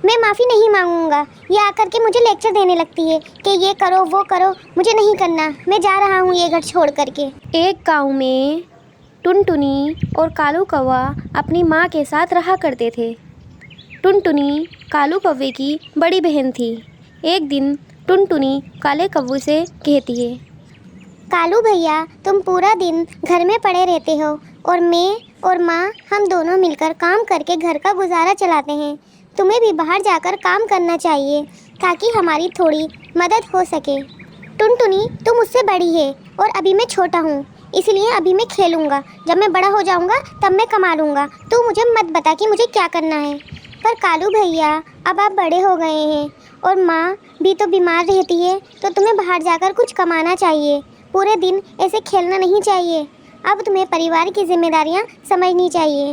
मैं माफ़ी नहीं मांगूंगा। ये आकर के मुझे लेक्चर देने लगती है कि ये करो वो करो, मुझे नहीं करना, मैं जा रहा हूँ ये घर छोड़ करके। एक गांव में टुनटुनी और कालू कौवा अपनी माँ के साथ रहा करते थे। टुनटुनी कालू कौवे की बड़ी बहन थी। एक दिन टुनटुनी काले कौवे से कहती है, कालू भैया, तुम पूरा दिन घर में पड़े रहते हो और मैं और माँ हम दोनों मिलकर काम करके घर का गुजारा चलाते हैं। तुम्हें भी बाहर जाकर काम करना चाहिए ताकि हमारी थोड़ी मदद हो सके। टुनटुनी, तुम मुझसे बड़ी है और अभी मैं छोटा हूँ, इसलिए अभी मैं खेलूँगा। जब मैं बड़ा हो जाऊँगा तब मैं कमा लूँगा। तू मुझे मत बता कि मुझे क्या करना है। पर कालू भैया, अब आप बड़े हो गए हैं और माँ भी तो बीमार रहती है, तो तुम्हें बाहर जाकर कुछ कमाना चाहिए। पूरे दिन ऐसे खेलना नहीं चाहिए। अब तुम्हें परिवार की जिम्मेदारियाँ समझनी चाहिए।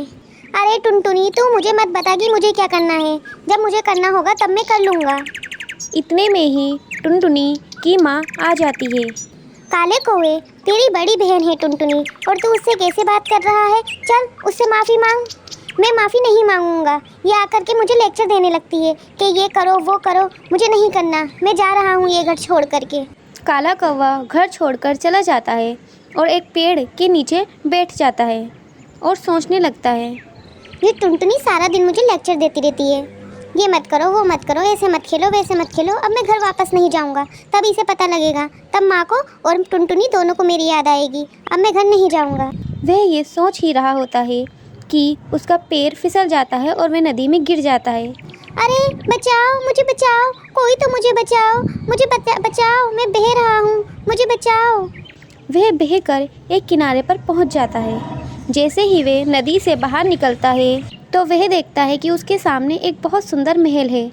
अरे टुनटुनी, तू मुझे मत बता कि मुझे क्या करना है। जब मुझे करना होगा तब मैं कर लूँगा। इतने में ही टुनटुनी की माँ आ जाती है। काले कौवे, तेरी बड़ी बहन है टुनटुनी और तू उससे कैसे बात कर रहा है? चल उससे माफ़ी मांग। मैं माफ़ी नहीं मांगूंगा। ये आकर के मुझे लेक्चर देने लगती है कि ये करो वो करो, मुझे नहीं करना, मैं जा रहा हूँ ये घर छोड़ करके। काला कौवा घर छोड़कर चला जाता है और एक पेड़ के नीचे बैठ जाता है और सोचने लगता है, ये टुनटुनी सारा दिन मुझे लेक्चर देती रहती है। ये मत करो वो मत करो, ऐसे मत खेलो वैसे मत खेलो। अब मैं घर वापस नहीं जाऊंगा। तब इसे पता लगेगा, तब माँ को और टुनटुनी दोनों को मेरी याद आएगी। अब मैं घर नहीं जाऊंगा। वह ये सोच ही रहा होता है कि उसका पैर फिसल जाता है और वह नदी में गिर जाता है। अरे बचाओ, मुझे बचाओ, कोई तो मुझे बचाओ, मुझे बचाओ, मैं बह रहा हूँ, मुझे बचाओ। वह बहकर एक किनारे पर पहुंच जाता है। जैसे ही वह नदी से बाहर निकलता है तो वह देखता है कि उसके सामने एक बहुत सुंदर महल है।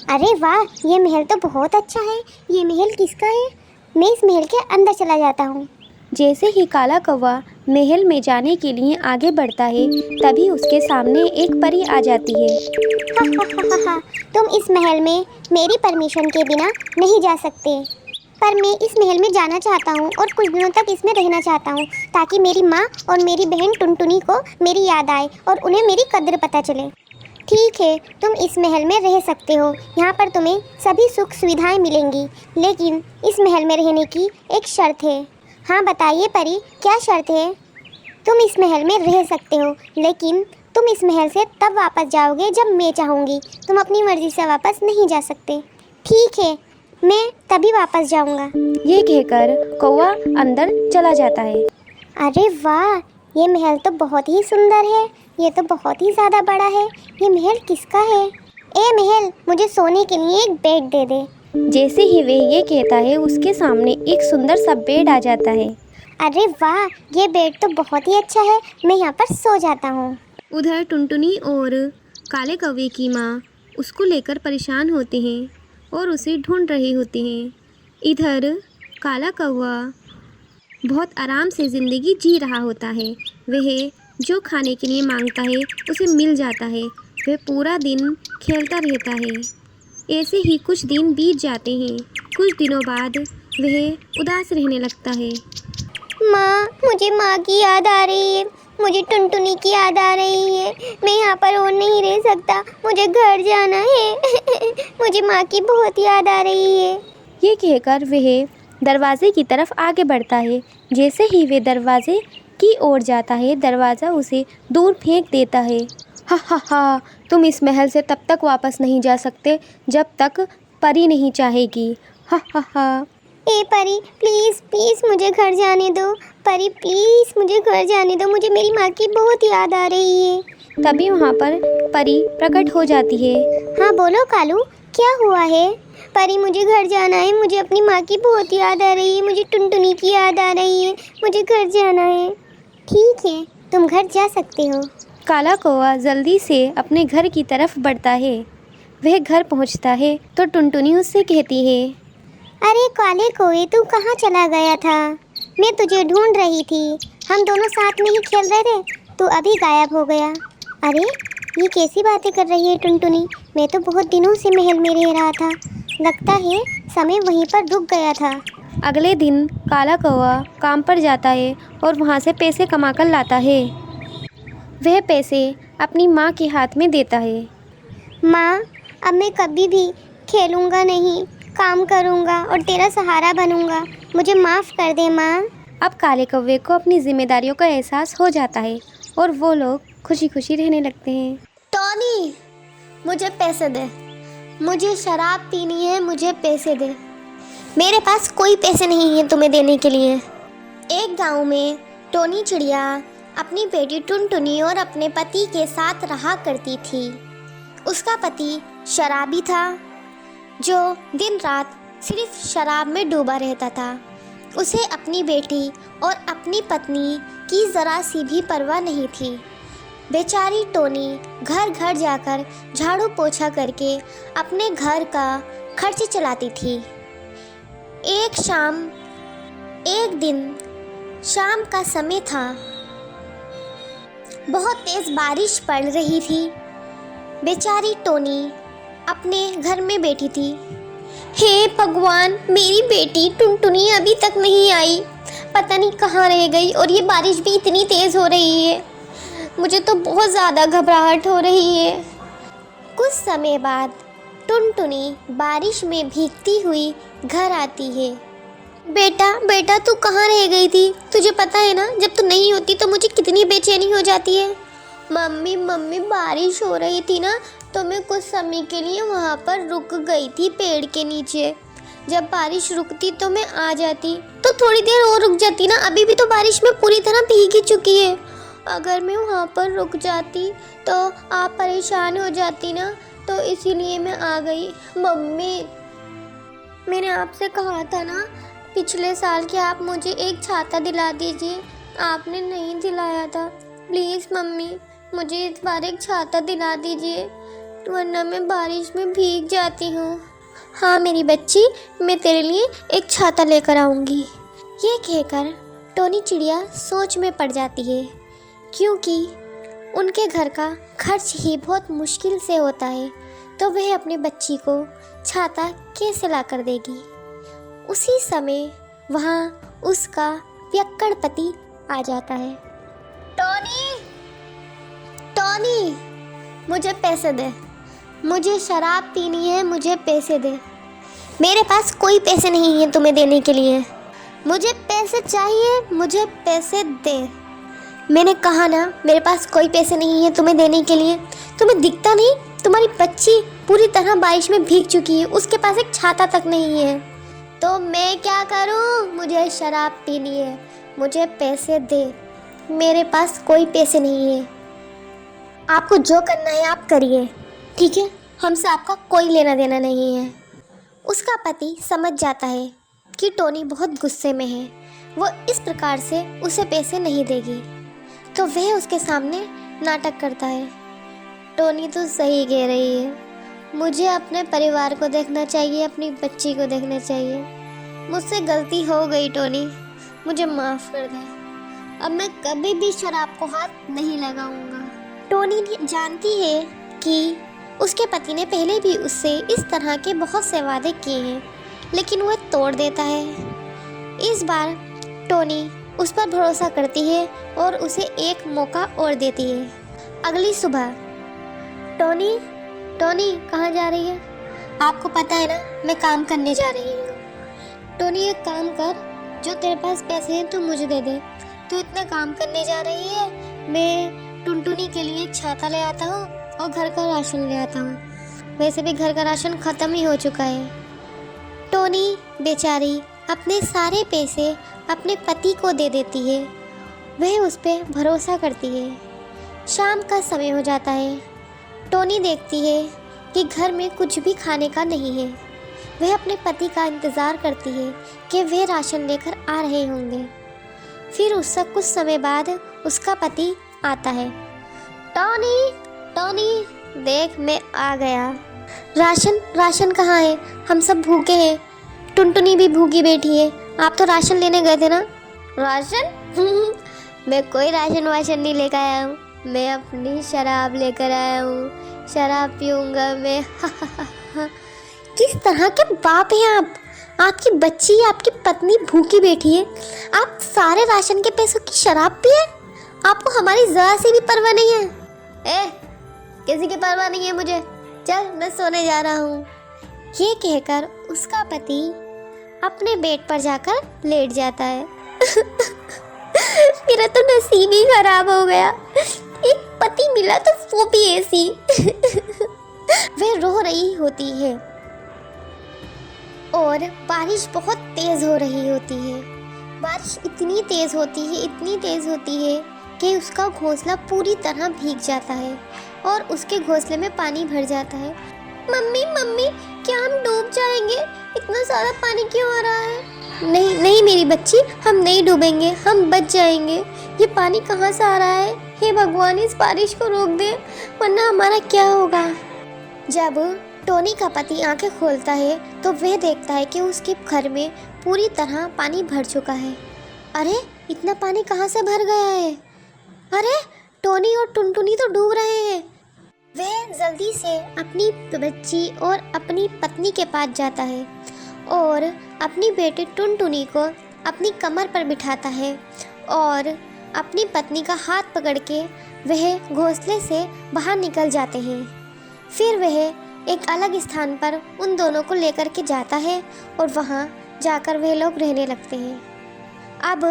अरे वाह, ये महल तो बहुत अच्छा है। ये महल किसका है? मैं इस महल के अंदर चला जाता हूँ। जैसे ही काला कौवा महल में जाने के लिए आगे बढ़ता है तभी उसके सामने एक परी आ जाती है। हा, तुम इस महल में मेरी परमिशन के बिना नहीं जा सकते। पर मैं इस महल में जाना चाहता हूँ और कुछ दिनों तक इसमें रहना चाहता हूँ ताकि मेरी माँ और मेरी बहन टुनटुनी को मेरी याद आए और उन्हें मेरी कद्र पता चले। ठीक है, तुम इस महल में रह सकते हो। यहाँ पर तुम्हें सभी सुख सुविधाएं मिलेंगी, लेकिन इस महल में रहने की एक शर्त है। हाँ बताइए परी, क्या शर्त है? तुम इस महल में रह सकते हो, लेकिन तुम इस महल से तब वापस जाओगे जब मैं चाहूँगी। तुम अपनी मर्ज़ी से वापस नहीं जा सकते। ठीक है, मैं तभी वापस जाऊँगा। ये कहकर कौवा अंदर चला जाता है। अरे वाह, ये महल तो बहुत ही सुंदर है। ये तो बहुत ही ज़्यादा बड़ा है। ये महल किसका है? ए महल, मुझे सोने के लिए एक बेड दे दे। जैसे ही वह ये कहता है उसके सामने एक सुंदर सा बेड आ जाता है। अरे वाह, ये बेड तो बहुत ही अच्छा है। मैं यहाँ पर सो जाता हूँ। उधर टुनटुनी और काले कौवे की माँ उसको लेकर परेशान होते हैं और उसे ढूंढ रहे होते हैं। इधर काला कौवा बहुत आराम से ज़िंदगी जी रहा होता है। वह जो खाने के लिए मांगता है उसे मिल जाता है। वह पूरा दिन खेलता रहता है। ऐसे ही कुछ दिन बीत जाते हैं। कुछ दिनों बाद वह उदास रहने लगता है। माँ, मुझे माँ की याद आ रही है। मुझे टुनटुनी की याद आ रही है। मैं यहाँ पर और नहीं रह सकता, मुझे घर जाना है। मुझे माँ की बहुत याद आ रही है। ये कहकर वह दरवाजे की तरफ आगे बढ़ता है। जैसे ही वह दरवाजे की ओर जाता है दरवाज़ा उसे दूर फेंक देता है। हा हा हा, तुम इस महल से तब तक वापस नहीं जा सकते जब तक परी नहीं चाहेगी। हा हा हा। ए परी, प्लीज़ प्लीज़ मुझे घर जाने दो। परी प्लीज़ मुझे घर जाने दो, मुझे मेरी माँ की बहुत याद आ रही है। तभी वहाँ पर परी प्रकट हो जाती है। हाँ बोलो कालू, क्या हुआ है? परी, मुझे घर जाना है। मुझे अपनी माँ की बहुत याद आ रही है। मुझे टुनटुनी की याद आ रही है। मुझे घर जाना है। ठीक है, तुम घर जा सकते हो। काला कौवा जल्दी से अपने घर की तरफ बढ़ता है। वह घर पहुँचता है तो टुनटुनी उससे कहती है, अरे काले कौवे, तू कहाँ चला गया था? मैं तुझे ढूंढ रही थी। हम दोनों साथ में ही खेल रहे थे, तू अभी गायब हो गया। अरे ये कैसी बातें कर रही है टुनटुनी? मैं तो बहुत दिनों से महल में रह रहा था। लगता है समय वहीं पर रुक गया था। अगले दिन काला कौवा काम पर जाता है और वहाँ से पैसे कमा कर लाता है। वह पैसे अपनी माँ के हाथ में देता है। माँ, अब मैं कभी भी खेलूँगा नहीं, काम करूँगा और तेरा सहारा बनूँगा। मुझे माफ़ कर दे माँ। अब काले कौवे को अपनी जिम्मेदारियों का एहसास हो जाता है और वो लोग खुशी खुशी रहने लगते हैं। टॉनी, मुझे पैसे दे, मुझे शराब पीनी है, मुझे पैसे दे। मेरे पास कोई पैसे नहीं है तुम्हें देने के लिए। एक गांव में टोनी चिड़िया अपनी बेटी टुनटुनी और अपने पति के साथ रहा करती थी। उसका पति शराबी था जो दिन रात सिर्फ शराब में डूबा रहता था। उसे अपनी बेटी और अपनी पत्नी की ज़रा सी भी परवाह नहीं थी। बेचारी टोनी घर घर जाकर झाड़ू पोछा करके अपने घर का खर्च चलाती थी। एक दिन शाम का समय था। बहुत तेज बारिश पड़ रही थी। बेचारी टोनी अपने घर में बैठी थी। हे भगवान, मेरी बेटी टुनटुनी अभी तक नहीं आई, पता नहीं कहाँ रह गई और ये बारिश भी इतनी तेज़ हो रही है। मुझे तो बहुत ज़्यादा घबराहट हो रही है। कुछ समय बाद टुनटुनी बारिश में भीगती हुई घर आती है। बेटा तू कहाँ रह गई थी? तुझे पता है ना, जब तू नहीं होती तो मुझे कितनी बेचैनी हो जाती है। मम्मी बारिश हो रही थी ना, तो मैं कुछ समय के लिए वहाँ पर रुक गई थी पेड़ के नीचे। जब बारिश रुकती तो मैं आ जाती, तो थोड़ी देर और रुक जाती ना। अभी भी तो बारिश में पूरी तरह भीग ही चुकी है। अगर मैं वहाँ पर रुक जाती तो आप परेशान हो जाती ना, तो इसीलिए मैं आ गई। मम्मी, मैंने आपसे कहा था ना पिछले साल कि आप मुझे एक छाता दिला दीजिए, आपने नहीं दिलाया था। प्लीज़ मम्मी, मुझे इस बार एक छाता दिला दीजिए, वरना मैं बारिश में भीग जाती हूँ। हाँ मेरी बच्ची, मैं तेरे लिए एक छाता लेकर आऊँगी। ये कहकर टोनी चिड़िया सोच में पड़ जाती है, क्योंकि उनके घर का खर्च ही बहुत मुश्किल से होता है, तो वह अपनी बच्ची को छाता कैसे ला कर देगी। उसी समय वहाँ उसका पियक्कड़ पति आ जाता है। टोनी, मुझे पैसे दे, मुझे शराब पीनी है, मुझे पैसे दे। मेरे पास कोई पैसे नहीं है तुम्हें देने के लिए। मुझे पैसे चाहिए, मुझे पैसे दे। मैंने कहा ना, मेरे पास कोई पैसे नहीं है तुम्हें देने के लिए। तुम्हें दिखता नहीं, तुम्हारी बच्ची पूरी तरह बारिश में भीग चुकी है, उसके पास एक छाता तक नहीं है। तो मैं क्या करूं? मुझे शराब पीनी है, मुझे पैसे दे। मेरे पास कोई पैसे नहीं है। आपको जो करना है आप करिए, ठीक है? हमसे आपका कोई लेना देना नहीं है। उसका पति समझ जाता है कि टोनी बहुत गुस्से में है, वो इस प्रकार से उसे पैसे नहीं देगी, तो वह उसके सामने नाटक करता है। टोनी तो सही कह रही है, मुझे अपने परिवार को देखना चाहिए, अपनी बच्ची को देखना चाहिए। मुझसे गलती हो गई टोनी, मुझे माफ़ कर दे। अब मैं कभी भी शराब को हाथ नहीं लगाऊंगा। टोनी जानती है कि उसके पति ने पहले भी उससे इस तरह के बहुत से वादे किए हैं, लेकिन वह तोड़ देता है। इस बार टोनी उस पर भरोसा करती है और उसे एक मौका और देती है। अगली सुबह टोनी कहाँ जा रही है? आपको पता है ना, मैं काम करने जा रही हूँ। टोनी एक काम कर, जो तेरे पास पैसे हैं तू मुझे दे दे। तू इतना काम करने जा रही है, मैं टुनटुनी के लिए एक छाता ले आता हूँ और घर का राशन ले आता हूँ। वैसे भी घर का राशन ख़त्म ही हो चुका है। टोनी बेचारी अपने सारे पैसे अपने पति को दे देती है। वह उस पर भरोसा करती है। शाम का समय हो जाता है। टोनी देखती है कि घर में कुछ भी खाने का नहीं है। वह अपने पति का इंतज़ार करती है कि वह राशन लेकर आ रहे होंगे। फिर उससे कुछ समय बाद उसका पति आता है। टोनी देख, मैं आ गया। राशन कहाँ है? हम सब भूखे हैं, टुनटुनी भी भूखी बैठी है। आप तो राशन लेने गए थे ना? राशन? मैं कोई राशन वाशन नहीं लेकर आया हूँ, मैं अपनी शराब लेकर आया हूँ। शराब पीऊँगा मैं। किस तरह के बाप हैं आप? आपकी बच्ची, आपकी पत्नी भूखी बैठी है, आप सारे राशन के पैसों की शराब पिए? आपको हमारी ज़रा सी भी परवाह नहीं है? किसी की परवाह नहीं है मुझे। चल मैं सोने जा रहा हूँ। ये कहकर उसका पति अपने बेड पर जाकर लेट जाता है। मेरा तो नसीब ही खराब हो गया, एक पति मिला तो वो भी ऐसी। वह रो रही होती है और बारिश बहुत तेज हो रही होती है। बारिश इतनी तेज होती है, इतनी तेज होती है कि उसका घोंसला पूरी तरह भीग जाता है और उसके घोंसले में पानी भर जाता है। मम्मी मम्मी, क्या हम डूब जाएंगे? इतना सारा पानी क्यों आ रहा है? नहीं नहीं मेरी बच्ची, हम नहीं डूबेंगे, हम बच जाएंगे। ये पानी कहाँ से आ रहा है? हे भगवान, इस बारिश को रोक दे, वरना हमारा क्या होगा। जब टोनी का पति आंखें खोलता है तो वह देखता है कि उसके घर में पूरी तरह पानी भर चुका है। अरे इतना पानी कहाँ से भर गया है? अरे टोनी और टुनटुनी तो डूब रहे हैं। वह जल्दी से अपनी बच्ची और अपनी पत्नी के पास जाता है और अपनी बेटी टुनटुनी को अपनी कमर पर बिठाता है और अपनी पत्नी का हाथ पकड़ के वह घोंसले से बाहर निकल जाते हैं। फिर वह एक अलग स्थान पर उन दोनों को लेकर के जाता है और वहाँ जाकर वे लोग रहने लगते हैं। अब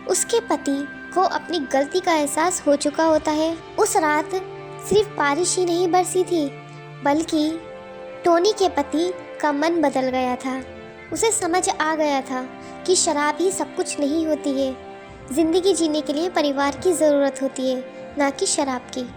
उसके पति को अपनी गलती का एहसास हो चुका होता है। उस रात सिर्फ बारिश ही नहीं बरसी थी, बल्कि टोनी के पति का मन बदल गया था। उसे समझ आ गया था कि शराब ही सब कुछ नहीं होती है। ज़िंदगी जीने के लिए परिवार की ज़रूरत होती है, ना कि शराब की।